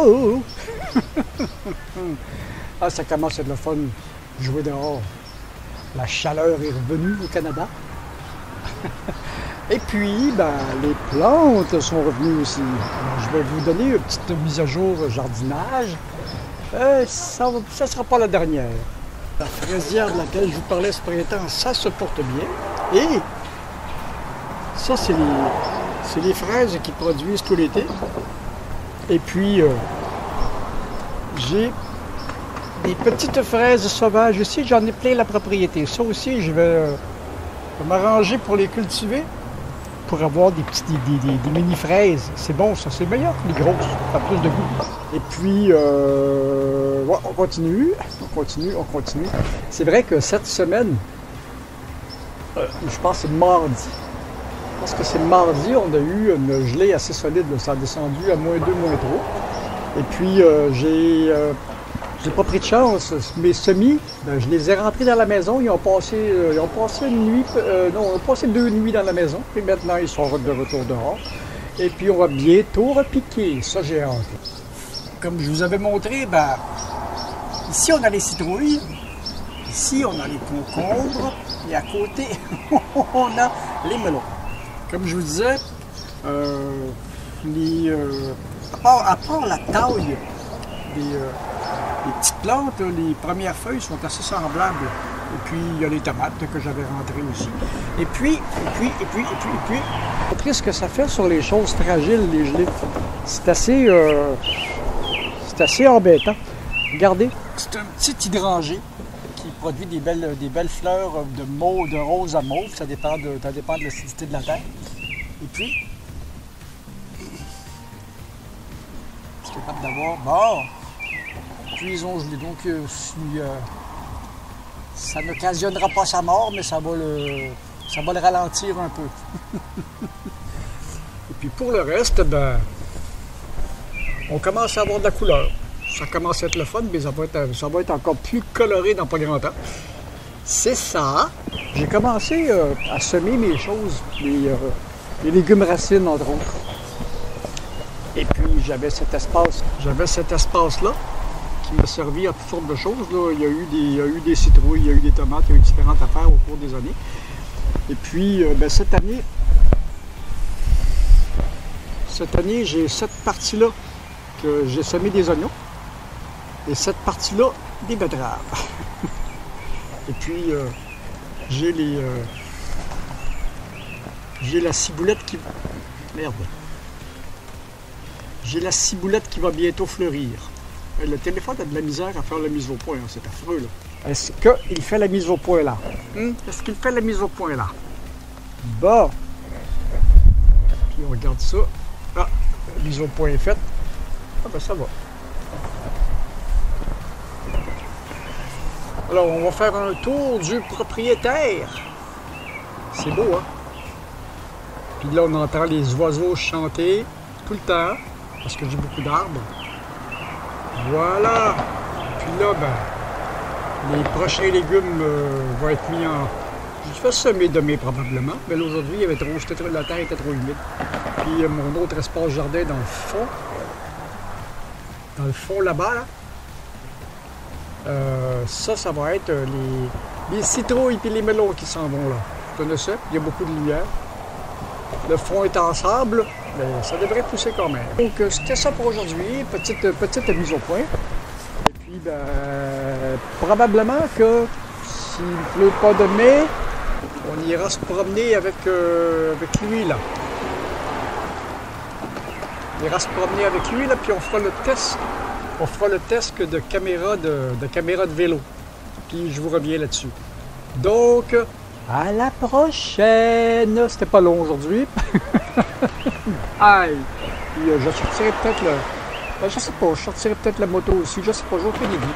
oh! Ah, ça commence à être le fun, jouer dehors. La chaleur est revenue au Canada. Et puis, ben, les plantes sont revenues aussi. Alors, je vais vous donner une petite mise à jour jardinage. Ça ne sera pas la dernière. La fraisière de laquelle je vous parlais ce printemps, ça se porte bien. Et ça, c'est les fraises qui produisent tout l'été. Et puis, j'ai des petites fraises sauvages ici. J'en ai plein la propriété. Ça aussi, je vais m'arranger pour les cultiver, pour avoir des mini-fraises. C'est bon, ça. C'est meilleur que les grosses. Ça a plus de goût. Et puis, ouais, on continue. C'est vrai que cette semaine, je pense que c'est mardi. Parce que c'est le mardi, on a eu une gelée assez solide. Là. Ça a descendu à -2, -3. Et puis, j'ai pas pris de chance. Mes semis, ben, je les ai rentrés dans la maison. Ils ont passé une nuit, non, ils ont passé 2 nuits dans la maison. Puis maintenant, ils sont de retour dehors. Et puis, on va bientôt repiquer. Ça, j'ai hâte. Comme je vous avais montré, ben, ici, on a les citrouilles. Ici, on a les concombres. Et à côté, on a les melons. Comme je vous disais, à part la taille des petites plantes, les premières feuilles sont assez semblables. Et puis, il y a les tomates que j'avais rentrées aussi. Et puis, ce que ça fait sur les choses fragiles, les gelées, c'est assez embêtant. Regardez, c'est un petit hydrangée qui produit des belles fleurs de rose à mauve. Ça dépend de l'acidité de la terre. Et puis, je suis capable d'avoir... Bon! Puis ils ont gelé. Donc, ça n'occasionnera pas sa mort, mais ça va le ralentir un peu. Et puis pour le reste, ben, on commence à avoir de la couleur. Ça commence à être le fun, mais ça va être encore plus coloré dans pas grand temps. C'est ça. J'ai commencé à semer mes choses, les légumes racines, entre autres. Et puis, j'avais cet espace-là qui m'a servi à toutes sortes de choses. Là. Il y a eu des citrouilles, il y a eu des tomates, il y a eu différentes affaires au cours des années. Et puis, ben, cette année, j'ai cette partie-là que j'ai semé des oignons. Et cette partie-là, des betteraves. Et puis, j'ai la ciboulette qui... Merde. J'ai la ciboulette qui va bientôt fleurir. Le téléphone a de la misère à faire la mise au point. Hein. C'est affreux, là. Est-ce qu'il fait la mise au point, là? Est-ce qu'il fait la mise au point, là? Bon. Puis, on regarde ça. Ah, la mise au point est faite. Ah, ben, ça va. Alors, on va faire un tour du propriétaire. C'est beau, hein? Puis là, on entend les oiseaux chanter tout le temps, parce que j'ai beaucoup d'arbres. Voilà! Puis là, ben, les prochains légumes vont être mis en... Je vais semer demain, probablement. Mais là, aujourd'hui, la terre était trop humide. Puis mon autre espace jardin dans le fond là-bas, là. Ça va être les citrouilles et les melons qui s'en vont là. Vous connaissez? Il y a beaucoup de lumière. Le fond est en sable, mais ça devrait pousser quand même. Donc, c'était ça pour aujourd'hui. Petite mise au point. Et puis, ben, probablement que s'il ne pleut pas demain, on ira se promener avec lui, là. On ira se promener avec lui, là, puis on fera le test. On fera le test de caméra de vélo. Puis je vous reviens là-dessus. Donc, à la prochaine! C'était pas long aujourd'hui. Aïe! Puis je sortirai peut-être je sais pas, je sortirai peut-être la moto aussi. Je sais pas, j'ai aucune idée.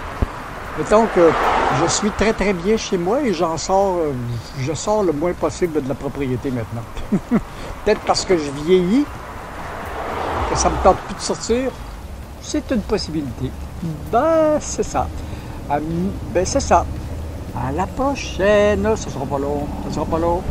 Mettons que je suis très très bien chez moi et je sors le moins possible de la propriété maintenant. Peut-être parce que je vieillis, que ça me tente plus de sortir. C'est une possibilité. Ben, c'est ça. Ben, c'est ça. À la prochaine. Ça sera pas long.